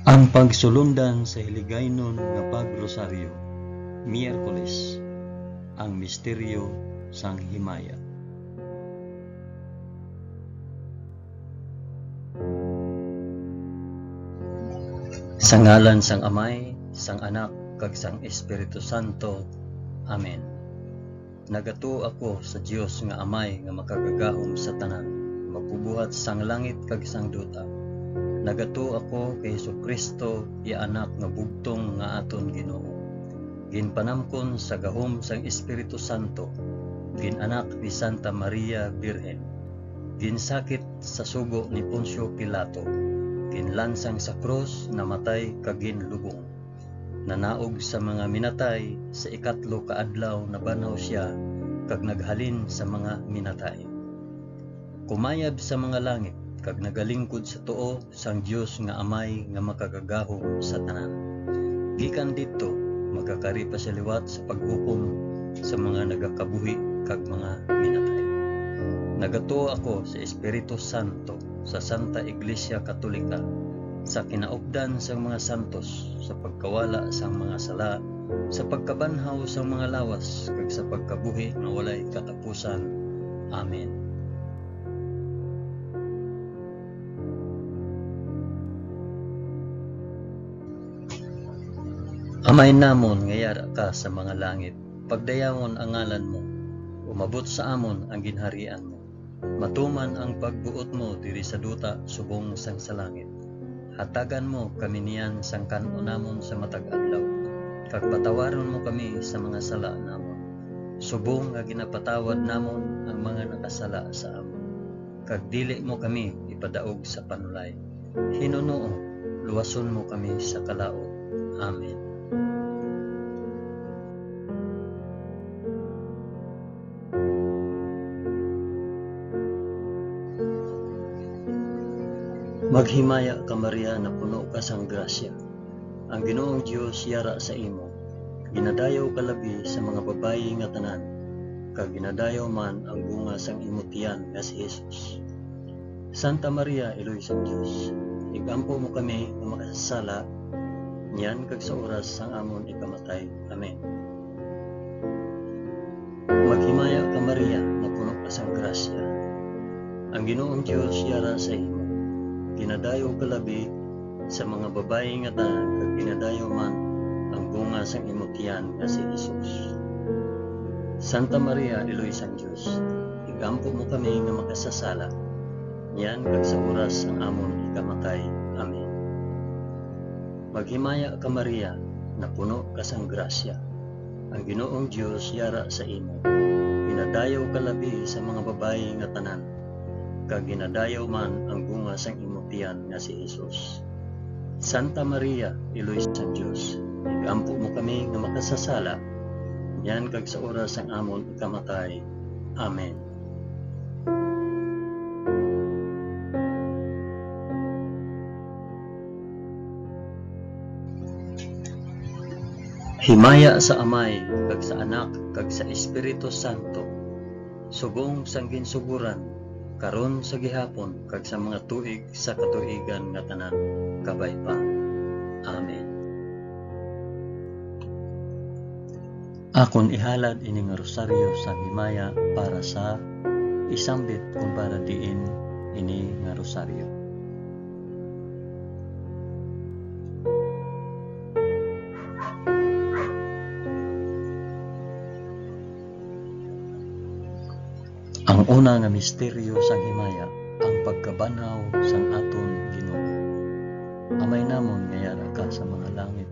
Ang pagsulundan sa hiligaynon nga pagrosaryo, Miyerkules, ang misteryo sang himaya. Sa ngalan sang Amay, sang Anak, kag sang Espiritu Santo. Amen. Nagato ako sa Dios nga Amay nga makagagahom sa tanan, magbubuhat sang langit kag sang duta. Nagato ako kay Jesucristo, iya anak nga bugtong nga aton Ginoo. Ginpanamkon sa gahom sang Espiritu Santo, ginanak ni Santa Maria Birhen, ginsakit sa sugo ni Poncio Pilato, ginlansang sa krus, namatay kag ginlubong. Nanaog sa mga minatay, sa ikatlo ka adlaw nabanaw siya kag naghalin sa mga minatay. Kumayab sa mga langit kag nagalingkod sa tuo sang Dios nga Amay nga makagagahom sa tanan. Gikan didto magkakari pa sa liwat sa paghukom sa mga nagakabuhi kag mga minatay. Nagato ako sa Espiritu Santo, sa Santa Iglesia Katolika, sa kinaupdan sang mga santos, sa pagkawala sang mga sala, sa pagkabanhaw sang mga lawas kag sa pagkabuhi nga walay katapusan. Amen. Amay namon nga yara ka sa mga langit, pagdayawon ang ngalan mo, umabot sa amon ang ginharian mo. Matuman ang pagbuot mo diri sa duta subong sang sa langit. Hatagan mo kami niyan sang kan-o namon sa matag adlaw, kag patawaron mo kami sa mga sala namon, subong nga ginapatawad namon ang mga nakasala sa amon. Kag dili mo kami ipadaog sa panulay. Hinunoo, luwason mo kami sa kalaot. Amen. Maghimaya ka Maria na puno ka sang grasya. Ang Ginoong Dios yara sa imo. Ginadayaw ka labi sa mga babayi nga tanan, kag ginadayaw man ang bunga sang imong tiyan nga si Jesus. Santa Maria, Iloy sang Dios, igampo mo kami nga makasasala, niyan kag sa oras sang amon ikamatay. Amen. Maghimaya ka Maria na puno ka sang grasya. Ang Ginoong Dios yara sa imo. Ginadayaw ka labi sa mga babayi nga tanan, kag ginadayaw man ang bunga sang imong tiyan nga si Jesus. Santa Maria, Iloy sang Dios, igampo mo kami nga makasasala, niyan kag sa oras ang amon ikamatay. Amen. Maghimaya ka Maria na puno ka sang grasya. Ang Ginoong Dios yara sa imo. Ginadayaw ka labi sa mga babayi nga tanan, kag ginadayaw man ang bunga sang imong tiyan nga si Jesus. Santa Maria, Iloy sang Dios, igampo mo kami nga makasasala, niyan kag sa oras ang amon ikamatay. Amen. Himaya sa Amay, kag sa Anak, kag sa Espiritu Santo, subong sang ginsuguran, karon sa gihapon, kag sa mga tuig sa katuigan nga tanan, kabay pa. Amen. Akon ihalad ini nga rosaryo sa himaya para sa isambit kung para diin ini nga rosaryo. Ang una nga misteryo sang himaya, ang pagkabanhaw sang aton Ginoo. Amay namon nga yara ka sa mga langit,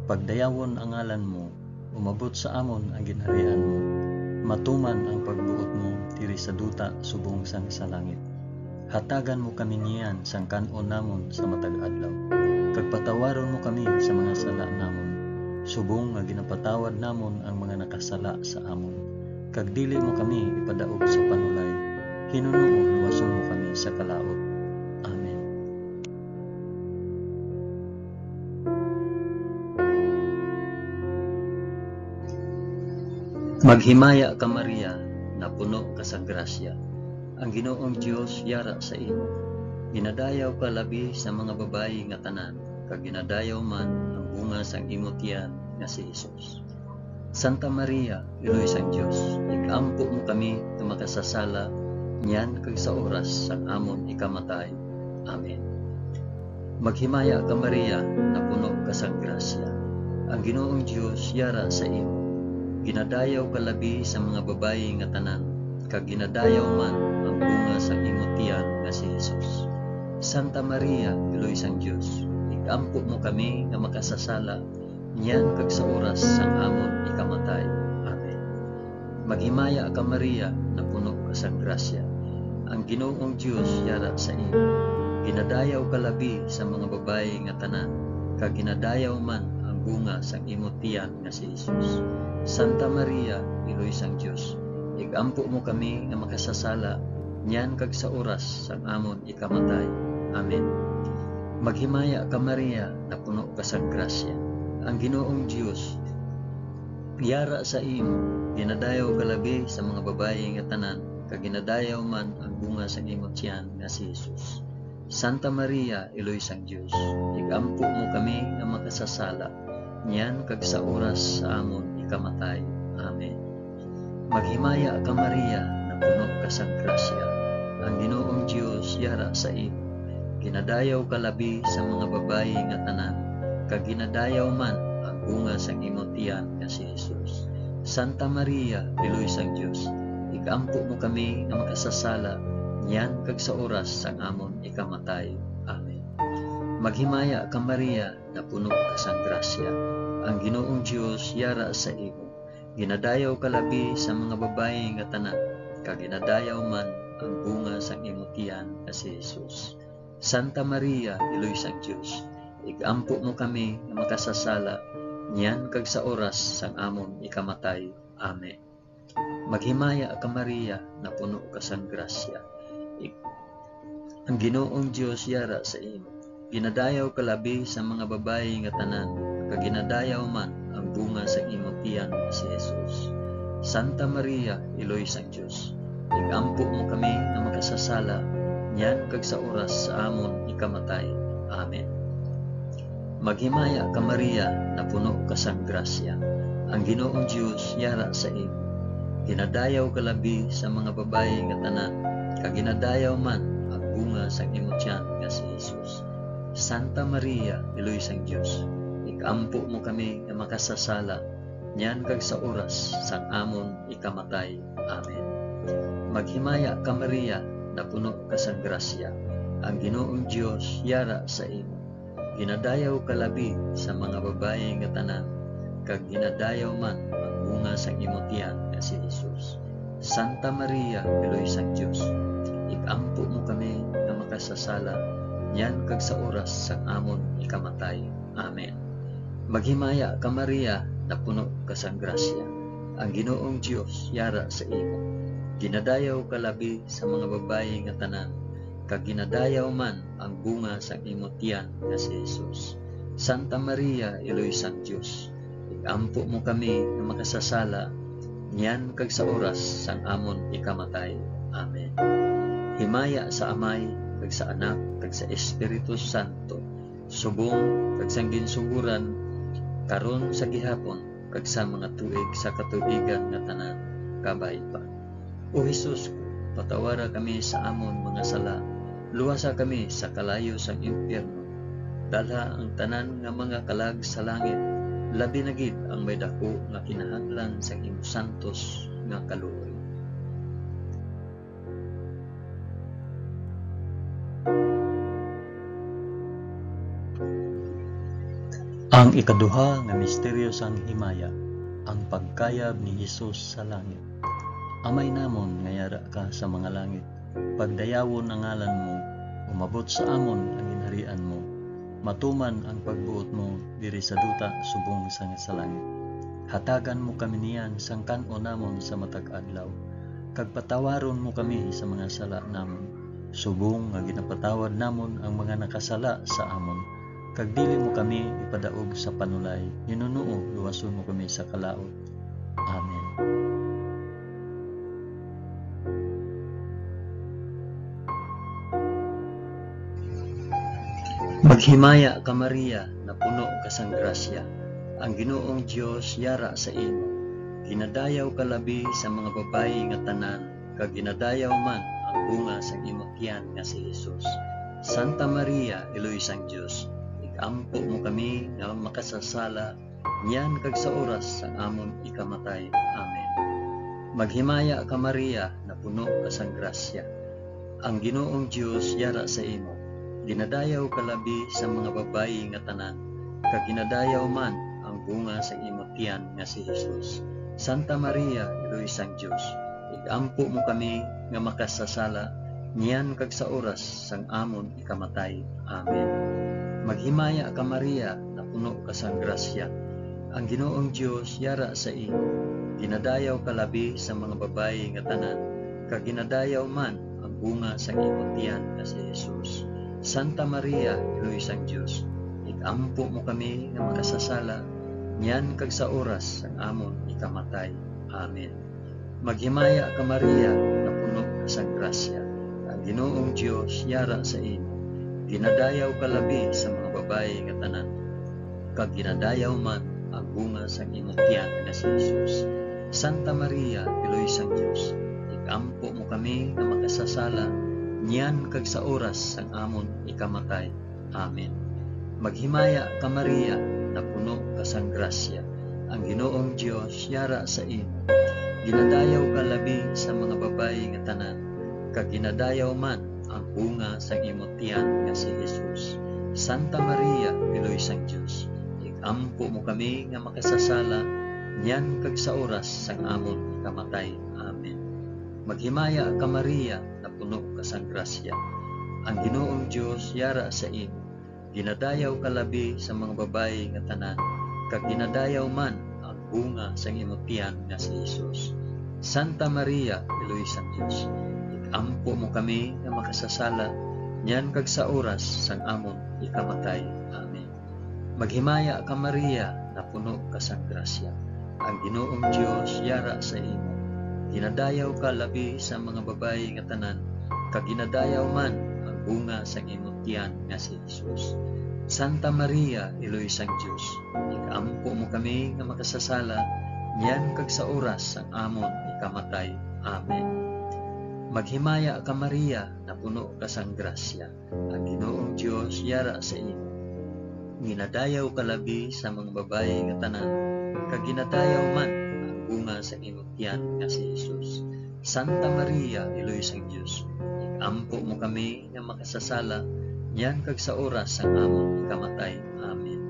pagdayawon ang ngalan mo, umabot sa amon ang ginharian mo, matuman ang pagbuot mo diri sa duta subong sang sa langit. Hatagan mo kami niyan sang kan-o namon sa matag adlaw, kag patawaron mo kami sa mga sala namon, subong nga ginapatawad namon ang mga nakasala sa amon. Kag dili mo kami ipadaog sa panulay, hinunoo, luwason mo kami sa kalaot. Amen. Maghimaya ka Maria na puno ka sa grasya. Ang Ginoong Dios yara sa imo. Ginadayaw ka labi sa mga babayi nga tanan, kag ginadayaw man ang bunga sang imong tiyan nga si Hesus. Santa Maria, Iloy sang Dios, igampo mo kami nga makasasala niyan kag sa oras sang amon ikamatay. Amen. Maghimaya ka Maria, na puno ka sang grasya. Ang Ginoong Dios yara sa imo. Ginadayaw ka labi sa mga babayi nga tanan, kag ginadayaw man ang bunga sang imong tiyan nga si Hesus. Santa Maria, Iloy sang Dios, igampo mo kami nga makasasala niyan kag sa oras sang amon ikamatay. Amen. Maghimaya ka Maria, na puno ka sang grasya. Ang Ginoong Dios yara sa imo. Ginadayaw ka labi sa mga babayi nga tanan, kag ginadayaw man ang bunga sang imong tiyan nga si Hesus. Santa Maria, Iloy sang Dios, igampo mo kami nga makasasala niyan kag sa oras sang amon ikamatay. Amen. Maghimaya ka Maria, na puno ka sang grasya. Ang Ginoong Dios yara sa imo. Ginadayaw ka labi sa mga babayi nga tanan, kag ginadayaw man ang bunga sa imong tiyan nga si Hesus. Santa Maria, Iloy sang Dios, igampo mo kami nga makasasala niyan kag sa oras sa amon ikamatay. Amen. Maghimaya ka Maria, na puno ka sang grasya. Ang Ginoong Dios yara sa imo. Ginadayaw ka labi sa mga babayi nga tanan, kag ginadayaw man ang bunga sang imong tiyan nga si Hesus. Santa Maria, Iloy sang Dios, igampo mo kami nga makasasala niyan kag sa oras sang amon ikamatay. Amen. Maghimaya ka Maria, na puno ka sang grasya. Ang Ginoong Dios yara sa imo. Ginadayaw ka labi sa mga babayi nga tanan, kag ginadayaw man ang bunga sang imong tiyan nga si Hesus. Santa Maria, Iloy sang Dios, igampo mo kami nga makasasala niyan kag sa oras sang amon ikamatay. Amen. Maghimaya ka Maria, na puno ka sang grasya. Ang Ginoong Dios yara sa imo. Ginadayaw ka labi sa mga babayi nga tanan, kag ginadayaw man ang bunga sang imong tiyan nga si Hesus. Santa Maria, Iloy sang Dios, igampo mo kami nga makasasala niyan kag sa oras sa amon ikamatay. Amen. Maghimaya ka Maria, na puno ka sang grasya. Ang Ginoong Dios yara sa imo. Ginadayaw ka labi sa mga babayi nga tanan, kag ginadayaw man ang bunga sang imong tiyan nga si Hesus. Santa Maria, Iloy sang Dios, igampo mo kami nga makasasala niyan kag sa oras sang amon ikamatay. Amen. Maghimaya ka Maria, na puno ka sang grasya. Ang Ginoong Dios yara sa imo. Ginadayaw ka labi sa mga babayi nga tanan, kag ginadayaw man ang bunga sang imong tiyan nga si Hesus. Santa Maria, Iloy sang Dios, igampo mo kami nga makasasala niyan kag sa oras sang amon ikamatay. Amen. Maghimaya ka Maria, na puno ka sang grasya. Ang Ginoong Dios yara sa imo. Ginadayaw ka labi sa mga babayi nga tanan, kag ginadayaw man ang bunga sang imong tiyan nga si Hesus. Santa Maria, Iloy sang Dios, igampo mo kami nga makasasala niyan kag sa oras sang amon ikamatay. Amen. Himaya sa Amay, kag sa Anak, kag sa Espiritu Santo, subong kag sang ginsuguran karon sa gihapon, kag sa mga tuig sa katuigan nga tanan kabay pa. O Hesus ko, patawara kami sa amon mga sala, luwasa kami sa kalayo sang impyerno. Dalha ang tanan nga mga kalag sa langit, labi na gid ang may dako nga kinahanglan sa imong santos nga kaluoy. Ang ikaduha nga misteryo sang himaya, ang pagkayab ni Hesus sa langit. Amay namon nga yara ka sa mga langit, pagdayawon ang ngalan mo, umabot sa amon ang ginharian mo, matuman ang pagbuot mo diri sa duta subong sa nga sa langit. Hatagan mo kami niyan sang kan-o namon sa matag adlaw, kag patawaron mo kami sa mga sala namon, subong nga ginapatawad namon ang mga nakasala sa amon, kag dili mo kami ipadaog sa panulay, Ginoo, luwason mo kami sa kalaot. Amen. Maghimaya ka Maria, na puno ka sang grasya. Ang Ginoong Dios yara sa imo. Ginadayaw ka labi sa mga babayi nga tanan, kag ginadayaw man ang bunga sang imong tiyan nga si Jesus. Santa Maria, Iloy sang Dios, igampo mo kami nga makasasala, niyan kag sa oras sang amon ikamatay. Amen. Maghimaya ka Maria, na puno ka sang grasya. Ang Ginoong Dios yara sa imo. Ginadayaw ka labi sa mga babayi nga tanan, kag ginadayaw man ang bunga sa imong tiyan nga si Jesus. Santa Maria, Iloy sang Dios, igampo mo kami nga makasasala, niyan kag sa oras sang amon ikamatay. Amen. Maghimaya ka Maria, na puno ka sang grasya. Ang Ginoong Dios yara sa imo. Ginadayaw ka labi sa mga babayi nga tanan, kag ginadayaw man ang bunga sa imong tiyan nga si Jesus. Santa Maria, Iloy sang Dios, igampo mo kami nga makasasala, niyan kag sa oras sang amon ikamatay. Amen. Maghimaya ka Maria, na puno ka sang grasya. Ang Ginoong Dios yara sa imo. Ginadayaw ka labi sa mga babayi nga tanan, kag ginadayaw man ang bunga sang imong tiyan nga si Jesus. Santa Maria, Iloy sang Dios, igampo mo kami nga makasasala, niyan kag sa oras sang amon ikamatay. Amen. Maghimaya ka Maria, na puno ka sang grasya. Ang Ginoong Dios yara sa imo. Ginadayaw ka labi sa mga babayi nga tanan, kag ginadayaw man ang bunga sang imong tiyan nga si Jesus. Santa Maria, Iloy sang Dios, igampo mo kami nga makasasala, niyan kag sa oras sang amon ikamatay. Amen. Maghimaya ka Maria, na puno ka sang grasya. Ang Ginoong Dios yara sa imo. Ginadayaw ka labi sa mga babayi nga tanan, kag ginadayaw man ang bunga sang imong tiyan nga si Jesus. Santa Maria, Iloy sang Dios, igampo mo kami nga makasasala, niyan kag sa oras sang amon ikamatay. Amen. Maghimaya ka Maria, na puno ka sang grasya. Ang Ginoong Dios yara sa imo. Ginadayaw ka labi sa mga babayi nga tanan, kag ginadayaw man ang bunga sang imong tiyan nga si Jesus. Santa Maria, Iloy sang Dios, igampo mo kami nga makasasala, niyan kag sa oras sang amon ikamatay. Amen. Maghimaya ka Maria, na puno ka sang grasya. Ang Ginoong Dios yara sa imo. Ginadayaw ka labi sa mga babayi nga tanan, kag ginadayaw man bunga sa imong tiyan nga si Jesus. Santa Maria, Iloy sang Dios, igampo mo kami nga makasasala, niyan kag sa oras sang amon ikamatay. Amen.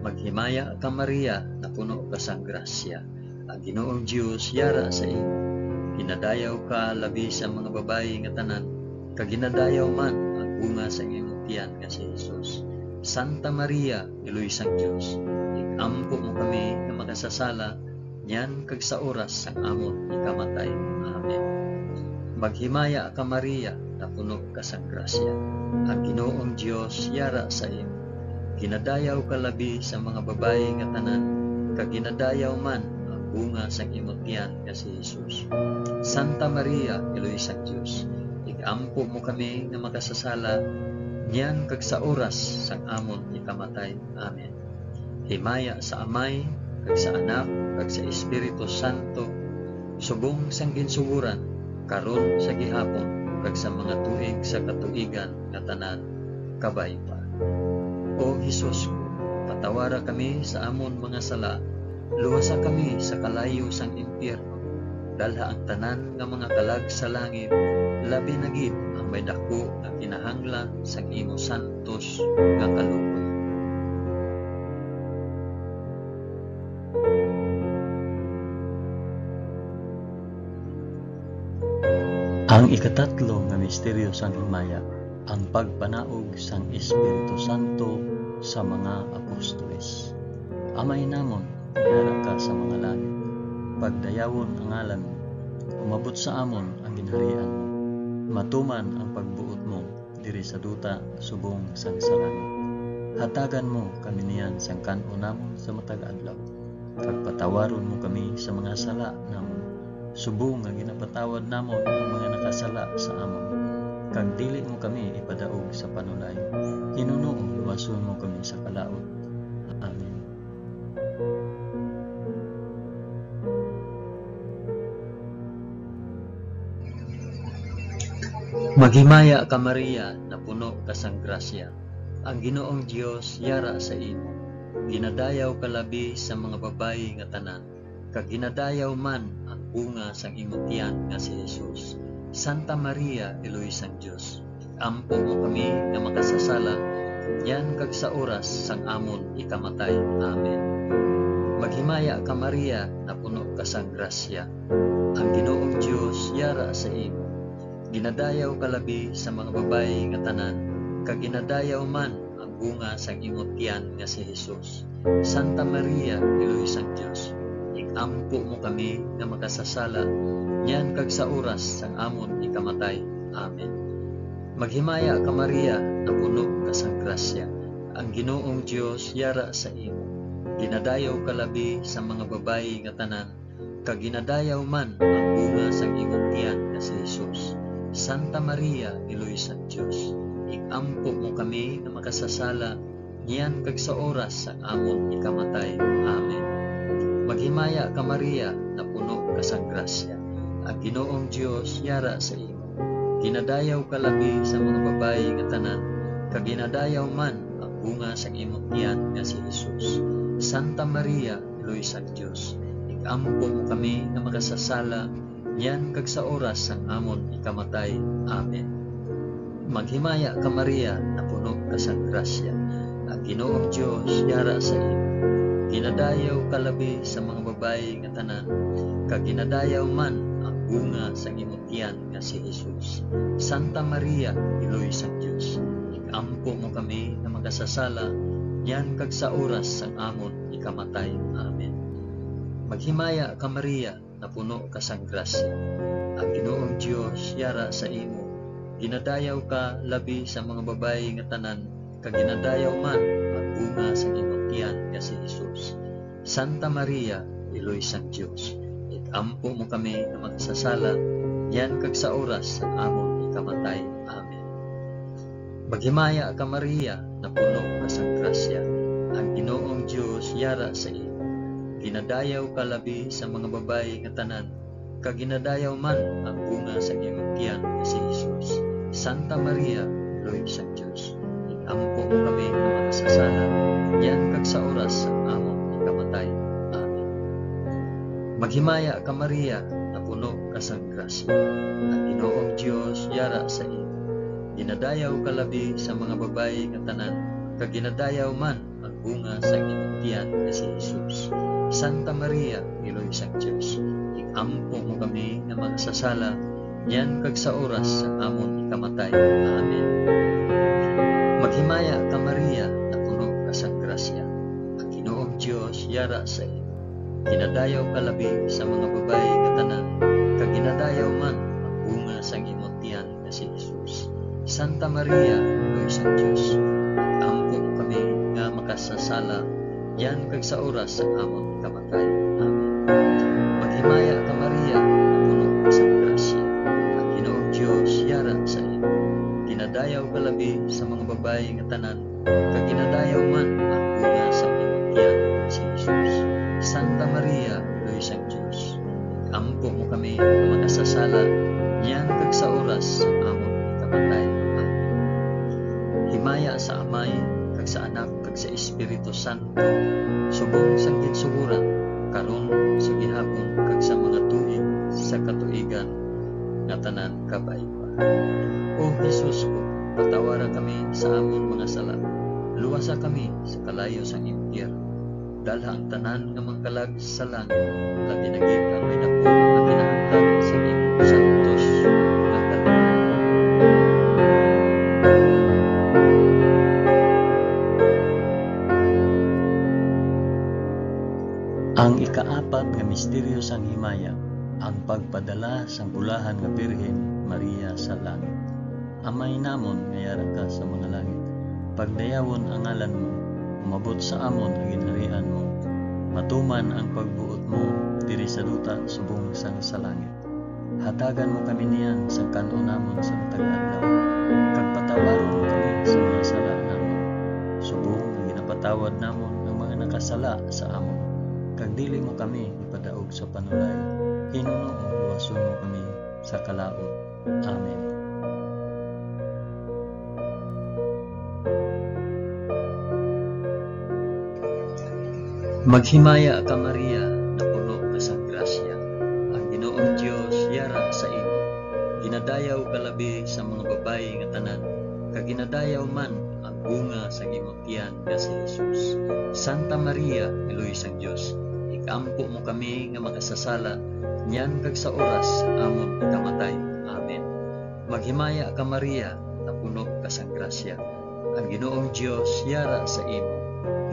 Maghimaya ka Maria, na puno ka sang grasya. Ang Ginoong Dios yara sa imo. Ginadayaw ka labi sa mga babayi nga tanan, kag ginadayaw man ang bunga sa imong tiyan nga si Jesus. Santa Maria, Iloy sang Dios, igampo mo kami nga makasasala, niyan kag sa oras sang amon ikamatay. Amen. Maghimaya ka Maria, na puno ka sang grasya. Ang Ginoong Dios yara sa imo. Ginadayaw ka labi sa mga babayi nga tanan, kag ginadayaw man ang bunga sang imong tiyan nga si Jesus. Santa Maria, Iloy sang Dios, igampo mo kami nga makasasala, niyan kag sa oras sang amon ikamatay. Amen. Himaya sa Amay, kag sa Anak, kag sa Espiritu Santo, subong sang ginsuguran, karon sa gihapon, kag sa mga tuig sa katuigan nga tanan, kabay pa. O Hesus ko, patawara kami sa amon mga sala, luwasa kami sa kalayo sang impyerno, dalha ang tanan nga mga kalag sa langit, labi na gid ang may dako nga kinahanglan sang imo santos nga kaluoy. Ang ikatatlo nga misteryo sang himaya, ang pagpanaog sang Espiritu Santo sa mga apostoles. Amay namon, yara ka sa mga langit, pagdayawon ang ngalan mo, umabot sa amon ang ginharian mo, matuman ang pagbuot mo diri sa duta subong sang sa langit. Hatagan mo kami niyan sang kan-o namon sa matag adlaw, kag patawaron mo kami sa mga sala namon, subong nga ginapatawad namon ang mga nakasala sa amon, kag dili mo kami ipadaog sa panulay. Hinuno ipasumo kami sa kalaot. Amen. Maghimaya ka Maria, na puno ka sang grasya. Ang Ginoong Dios yara sa imo. Ginadayaw ka labi sa mga babayi nga tanan, kag ginadayaw man ang bunga sang imong tiyan nga si Jesus. Santa Maria, Eloy sang Dios, ampo mo kami nga makasasala, yan kag sa oras sang amon ikamatay. Amen. Maghimaya ka Maria, na puno ka sang grasya. Ang Ginoong Dios yara sa imo. Ginadayaw ka labi sa mga babayi nga tanan, kag ginadayaw man ang bunga sang imong tiyan nga si Jesus. Santa Maria, Eloy sang Dios, igampo mo kami nga makasasala, yan kag sa oras sang amon ikamatay. Amen. Maghimaya ka Maria, na puno ka sang grasya. Ang Ginoong Dios yara sa imo. Ginadayaw ka labi sa mga babayi nga tanan, kag ginadayaw man ang bunga sang imong tiyan nga si Jesus. Santa Maria, Eloy sang Dios, igampo mo kami na makasasala, niyan kag sa oras sa amon ikamatay. Amen. Maghimaya ka Maria, na puno ka sang grasya. Ang Ginoong Dios yara sa imo. Ginadayaw ka labi sa mga babayi nga tanan, kag ginadayaw man ang bunga sang imong tiyan nga si Jesus. Santa Maria, Eloy sang Dios, igampo mo kami na makasasala, yan kag sa oras sang amon ikamatay. Amen. Maghimaya ka Maria, na puno ka sang grasya. Ang Ginoong Dios yara sa imo. Ginadayaw ka labi sa mga babayi nga tanan, kag ginadayaw man ang bunga sang imong tiyan nga si Jesus. Santa Maria, Eloy sang Dios, igampo mo kami na makasasala, yan kag sa oras sang amon ikamatay. Amen. Maghimaya ka Maria, na puno ka sang grasya. Ang Ginoong Dios yara sa imo. Ginadayaw ka labi sa mga babayi nga tanan, kag ginadayaw man ang bunga sang imong tiyan nga si Jesus. Santa Maria, Eloy sang Dios, igampo mo kami na makasasala, yan kag sa oras sang amon ikamatay. Amen. Maghimaya ka Maria, na puno ka sang grasya. Ang Ginoong Dios yara sa imo. Ginadayaw ka labi sa mga babayi nga tanan, kag ginadayaw man ang bunga sa imong tiyan nga si Jesus. Santa Maria, Eloy sang Dios, igampo mo kami na makasasala, yan kag sa oras sang amon ikamatay. Amen. Maghimaya ka Maria, na puno ka sang grasya. Ang Ginoong Dios yara sa imo. Ginadayaw ka labi sa mga babayi nga tanan, kag ginadayaw man ang bunga sa imong tiyan nga si Jesus. Santa Maria, Eloy sang Dios, igampo mo kami na makasasala, yan kag sa oras sa amon ikamatay. Amen. Maghimaya ka Maria, na puno ka sang grasya. Ang Ginoong Dios yara sa imo. Ginadayaw ka labi sa mga babayi nga tanan, kag ginadayaw man ang bunga sang imong tiyan nga si Jesus. Santa Maria, Eloy sang Dios, igampo mo kami nga makasasala, yan kag sa oras sa amon ikamatay. Amen. Maghimaya ka Maria, na puno ka sang grasya. Ang Ginoong Dios yara sa imo. Ginadayaw ka labi sa mga babayi nga tanan, kag ginadayaw man ang bunga sa imong tiyan nga si Jesus. Santa Maria, Eloy sang Dios, igampo mo kami na makasasala, yan kag sa oras sa amon ikamatay. Amen. Himaya sa Amay, kag sa Anak, kag sa Espiritu Santo, subong sang ginsuguran, karon sa gihapon, kag sa mga tuig sa katuigan nga tanan kabaywa. O Jesus ko, patawara kami sa amon mga sala, luwasa kami sa kalayo sang impyerno, dalha ang tanan nga mangkalag sa langit, labi na gid ang may dako nga kinahanglan sa imong santos nga kalooban. Ang ikaapat nga misteryo sang himaya, ang pagpadala sang bulahan nga Birhen Maria sa langit. Amay namon nga yara ka sa mga langit, pagdayawon ang ngalan mo, umabot sa amon ang ginharian mo, matuman ang pagbuot mo diri sa duta subong sang sa langit. Hatagan mo kami niyan sa kanon namon sa tag-adlaw, kag patawaron mo kami sa mga sala namon, ipatawad namon ang mga nakasala sa amon, kag dili mo kami ipadaog sa panulay. Hinuno o luwason mo kami sa kalaot. Amen. Maghimaya ka Maria, na puno ka sa grasya. Ang Ginoong Dios yara sa imo. Ginadayaw ka labi sa mga babayi nga tanan, kag ginadayaw man ang bunga sa imong tiyan nga si Jesus. Santa Maria, Iloy sang Dios, ikampo mo kami nga makasasala, niyan kag sa oras amon ikamatay. Amen. Maghimaya ka Maria, na puno ka sa grasya. Ang Ginoong Dios yara sa imo.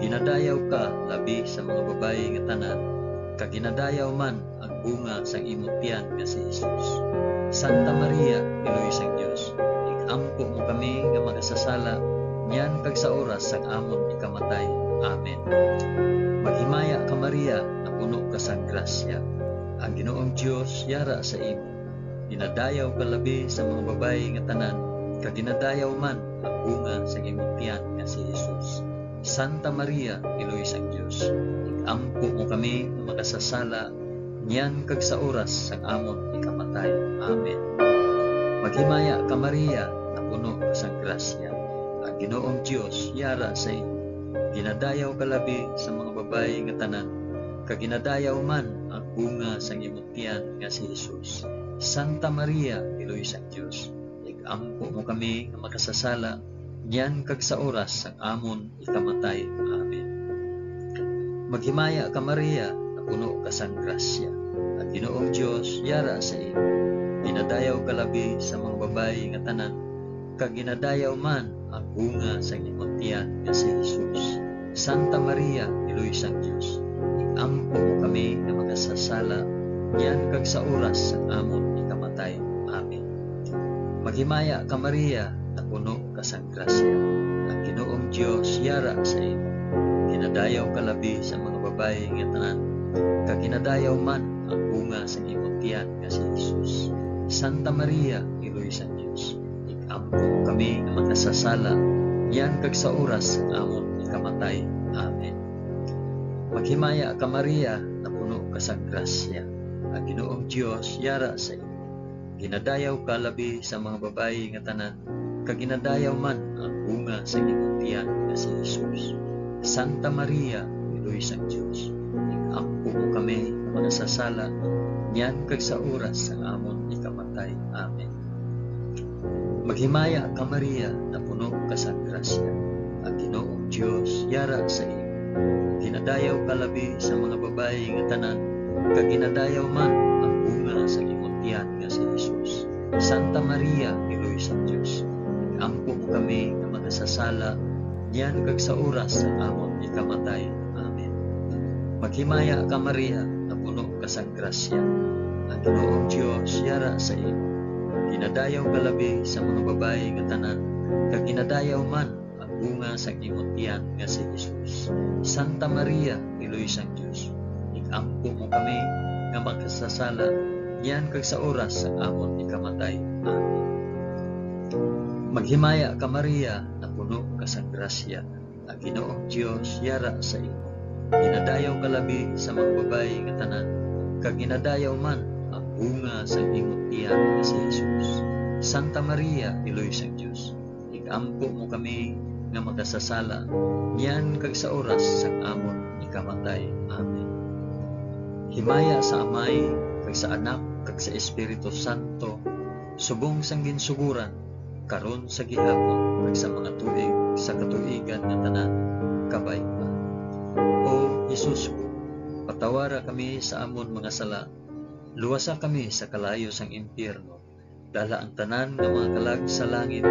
Ginadayaw ka labi sa mga babayi nga tanan, kag ginadayaw man ang bunga sa imong tiyan nga si Jesus. Santa Maria, Iloy sang Dios, ikampo mo kami nga makasasala, niyan kag sa oras sang amon ikamatay. Amen. Maghimaya ka Maria, na puno ka sa grasya. Ang Ginoong Dios yara sa imo. Ginadayaw ka labi sa mga babayi nga tanan, kag ginadayaw man ang bunga sa imong tiyan nga si Jesus. Santa Maria, Iloy sang Dios, ikampo mo kami nga makasasala, niyan kag sa oras sang amon ikamatay. Amen. Maghimaya ka Maria, na puno ka sa grasya. Ang Ginoong Dios yara sa imo. Ginadayaw ka labi sa mga babayi nga tanan, kag ginadayaw man ang bunga sa imong tiyan nga si Jesus. Santa Maria, Iloy sang Dios, ikampo mo kami nga makasasala, niyan kag sa oras sang amon ikamatay. Amen. Maghimaya ka Maria, na puno ka sa grasya. Ang Ginoong Dios yara sa imo. Ginadayaw ka labi sa mga babayi nga tanan, kag ginadayaw man ang bunga sa imong tiyan nga si Jesus. Santa Maria, Iloy sang Dios, ikampo mo kami nga makasasala, niyan kag sa oras sang amon ikamatay. Amen. Maghimaya ka Maria, na puno ka sa grasya. Ang Ginoong Dios yara sa imo. Ginadayaw ka labi sa mga babayi nga tanan, kag ginadayaw man ang bunga sa imong tiyan nga si Jesus. Santa Maria, Iloy sang Dios, ikampo mo kami nga makasasala, niyan kag sa oras sang amon ikamatay. Amen. Maghimaya ka Maria, na puno ka sa grasya. Ang Ginoong Dios yara sa imo. Ginadayaw ka labi sa mga babayi nga tanan, kag ginadayaw man ang bunga sa imong tiyan nga si Jesus. Santa Maria, Iloy sang Dios, ikampo mo kami nga makasasala, niyan kag sa oras sang amon ikamatay. Amen. Maghimaya ka Maria, na puno ka sa grasya. Ang Ginoong Dios yara sa imo. Ginadayaw ka labi sa mga babayi nga tanan, kag ginadayaw man ang bunga sa imong tiyan nga si Jesus. Santa Maria, Iloy sang Dios, ikampo mo kami nga makasasala, niyan kag sa oras sang amon ikamatay. Amen. Maghimaya ka Maria, na puno ka sa grasya. Ang Ginoong Dios yara sa imo. Ginadayaw ka labi sa mga babayi nga tanan, kag ginadayaw man ang bunga sa imong tiyan nga si Jesus. Santa Maria, Iloy sang Dios, ikampo mo kami nga makasasala, niyan kag sa oras sang amon ikamatay. Amen. Maghimaya ka Maria, na puno ka sa grasya. Ang Ginoong Dios yara sa imo. Ginadayaw ka labi sa mga babayi nga tanan, kag ginadayaw man ang bunga sa imong tiyan nga si Jesus. Santa Maria, Iloy sang Dios, ikampo mo kami nga makasasala, niyan kag sa oras sang amon ikamatay. Amen. Himaya sa Amay, kag sa Anak, kag sa Espiritu Santo, subong sang ginsuguran, karon sa gihapon, kag sa mga tuig sa katuigan nga tanan, kabay pa. O Jesus ko, patawara kami sa amon mga sala, luwasa kami sa kalayo sang impyerno, dala ang tanan nga mga kalag sa langit,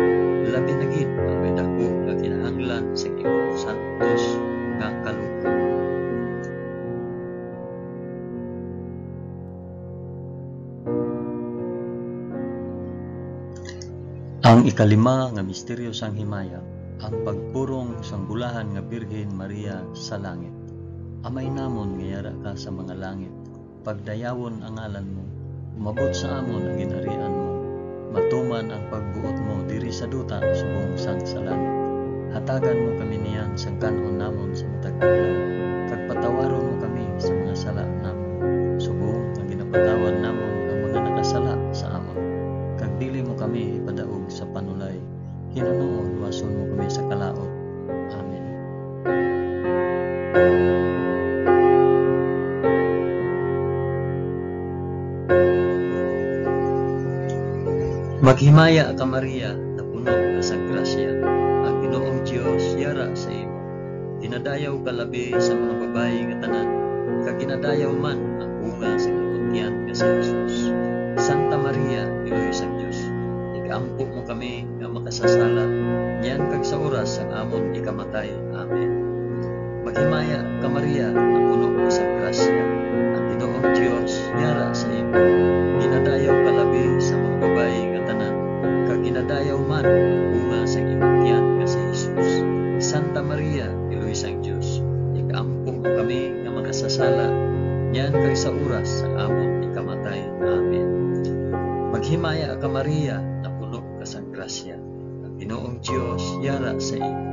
labi na gid ang may dako nga kinahanglan sa imong santos nga kalukan. Ang ikalima nga misteryo sang himaya, ang pagpurong sang bulahan nga Birhen Maria sa langit. Amay namon nga yara ka sa mga langit, pagdayawon ang ngalan mo, umabot sa amon ang ginharian mo, matuman ang pagbuot mo diri sa duta subong sang sa langit. Hatagan mo kami niyan sa kanon namon sa matag adlaw, kag patawaron mo kami sa mga sala namon, subong nga ginapatawan namon ang mga nakasala sa amon. Kag dili mo kami ipadaog sa panulay, hinunoon wason mo kami sa kalaot. Amen. Maghimaya ka Maria, na puno ka sa grasya, ang Ginoong Dios yara sa imo. Ginadayaw ka labi sa mga babayi nga tanan, kag ginadayaw man ang bunga sa imong tiyan nga si Jesus. Santa Maria, Iloy sang Dios, igampo mo kami nga makasasala, niyan kag sa oras ang amon ikamatay. Amen. Maghimaya ka Maria, na puno ka sa grasya, ang Ginoong Dios yara sa imo. Ginadayaw ka labi sa mga babayi nga tanan, kag ginadayaw man ang bunga sa imong tiyan nga si Jesus. Santa Maria, Iloy sang Dios, igampo mo kami nga makasasala, niyan kag sa oras ang amon ikamatay. Amen. Maghimaya ka Maria, na puno ka sa grasya, ang Ginoong Dios yara sa imo.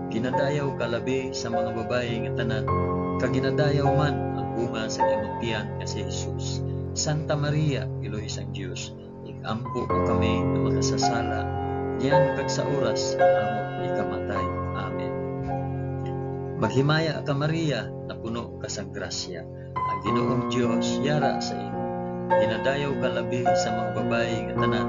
Ginadayaw ka labi sa mga babayi nga tanan, kag ginadayaw man ang bunga sa imong tiyan nga si Jesus. Santa Maria, Iloy sang Dios, igampo mo kami nga makasasala, niyan kag sa oras ang amon ikamatay. Amen. Maghimaya ka Maria, na puno ka sa grasya, ang Ginoong Dios yara sa imo. Ginadayaw ka labi sa mga babayi nga tanan,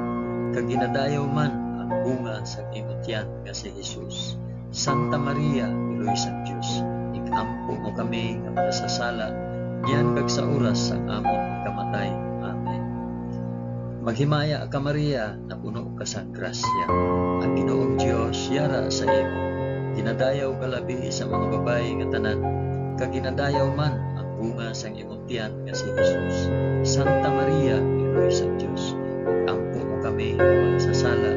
kag ginadayaw man ang bunga sa imong tiyan nga si Jesus. Santa Maria, Iloy sang Dios, igampo mo kami nga makasasala, niyan kag sa oras ang amon ikamatay. Amen. Maghimaya ka Maria, na puno ka sa grasya, ang Ginoong Dios yara sa imo. Ginadayaw ka labi sa mga babayi nga tanan, kag ginadayaw man ang bunga sa imong tiyan nga si Jesus. Santa Maria, Iloy sang Dios, igampo mo kami nga makasasala,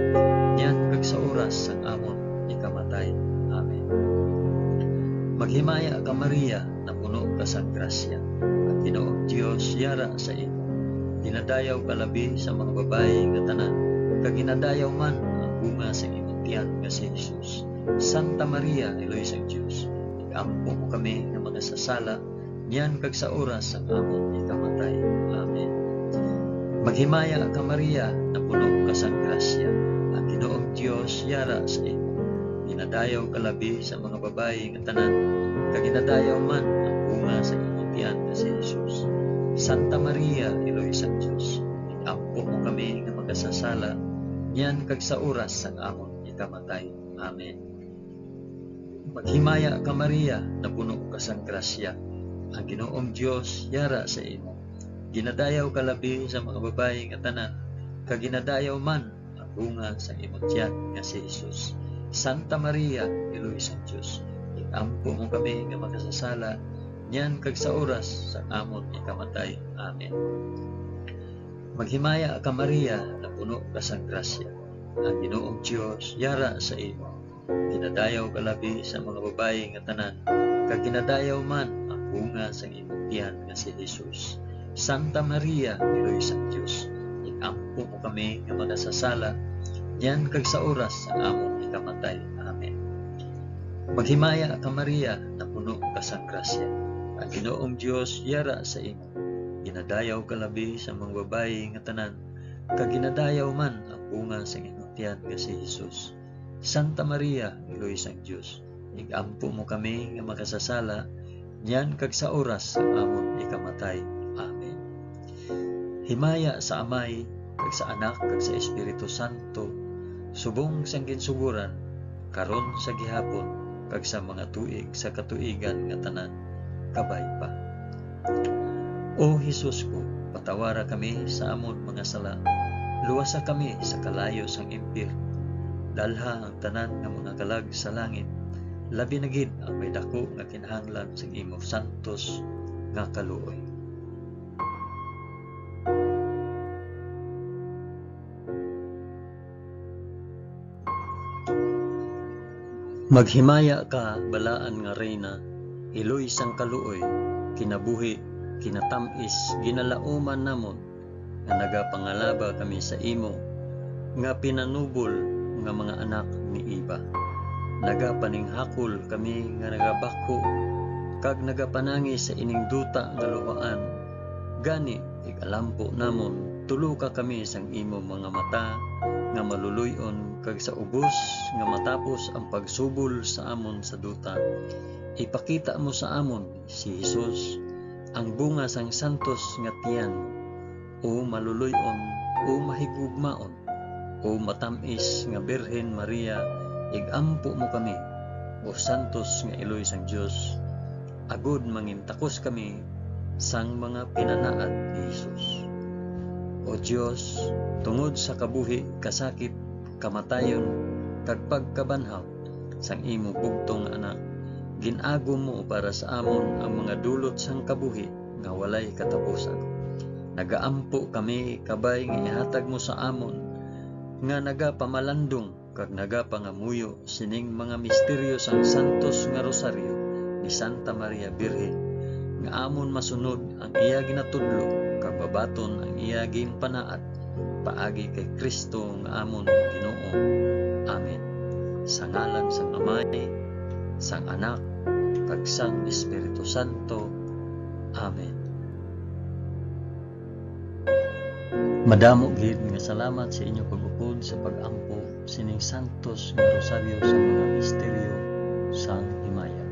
niyan kag sa oras ang amon ikamatay. Amen. Maghimaya ka Maria, na puno ka sa grasya, ang Ginoong Dios yara sa imo. Ginadayaw ka labi sa mga babayi nga tanan, kag ginadayaw man ang bunga sa imong tiyan nga si Jesus. Santa Maria, Iloy sang Dios, igampo mo kami nga makasasala, niyan kag sa oras ang amon ikamatay. Amen. Maghimaya ka Maria, na puno ka sa grasya, ang Ginoong Dios yara sa imo. Ginadayaw ka labi sa mga babayi nga tanan, kag ginadayaw man ang bunga sa imong tiyan nga si Jesus. Santa Maria, Iloy sang Dios, igampo mo kami nga makasasala, niyan kag sa oras ang amon ikamatay. Amen. Maghimaya ka Maria, na puno ka sa grasya, ang Ginoong Dios yara sa imo. Ginadayaw ka labi sa mga babayi nga tanan, kag ginadayaw man ang bunga sa imong tiyan nga si Jesus. Santa Maria, Iloy sang Dios, igampo mo kami nga makasasala, niyan kag sa oras sa amon ikamatay. Amen. Maghimaya ka Maria, na puno ka sa grasya, ang Ginoong Dios yara sa imo. Ginadayaw ka labi sa mga babayi nga tanan, kag ginadayaw man ang bunga sa imong tiyan nga si Jesus. Santa Maria, Iloy sang Dios, igampo mo kami nga makasasala, niyan kag sa oras sa amon ikamatay. Amen. Maghimaya ka Maria, na puno ka sa grasya, ang Ginoong Dios yara sa imo. Ginadayaw ka labi sa mga babayi nga tanan, kag ginadayaw man ang bunga sa imong tiyan nga si Jesus. Santa Maria, Iloy sang Dios, igampo mo kami nga makasasala, niyan kag sa oras ang amon ikamatay. Amen. Himaya sa Amay, kag sa Anak, kag sa Espiritu Santo, subong sang ginsuguran, karon sa gihapon, kag sa mga tuig sa katuigan nga tanan, kabay pa. O Jesus ko, patawara kami sa amon mga sala, luwasa kami sa kalayo sang impyerno, dalha ang tanan nga mga kalag sa langit, labi na gid ang may dako nga kinahanglan sa imong santos nga kaluoy. Maghimaya ka, balaan nga reyna, iloy sang kaluoy, kinabuhi, kinatamis, ginalauman namon, nga nagapangalaba kami sa imo, nga pinanubol nga mga anak ni Iba. nagapaninghakol kami nga nagabako kag nagapanangi sa ining duta nga luhaan. Gani ikalampo namon tulo ka kami sang imo mga mata nga maluluyon, kag sa ubos nga matapos ang pagsubol sa amon sa duta, ipakita mo sa amon si Jesus, ang bunga sang santos nga tiyan, o maluluyon o mahigugmaon o matamis nga Birhen Maria, igampo mo kami o santos nga iloy sang Dios, agud mangintakos kami sang mga pinanaad ni Jesus. O Dios, tungod sa kabuhi, kasakit, kamatayon, kag pagkabanhaw sang imo bugtong anak, ginago mo para sa amon ang mga dulot sang kabuhi nga walay katapusan. Nagaampo kami kabay nga ihatag mo sa amon nga nagapamalandong kag nagapangamuyo sining mga misteryo sang santos nga rosaryo ni Santa Maria Birhen, nga amon masunod ang iya ginatudlo kag babaton ang iya ginpanaad paagi kay Kristo nga amon Ginoo. Amen. Sa ngalan sang Amay, sang Anak, kag sang Espiritu Santo. Amen. Madamo gid nga salamat sa inyo pag-upod sa pag-ampo sining santos nga rosaryo sa mga misteryo sang himaya.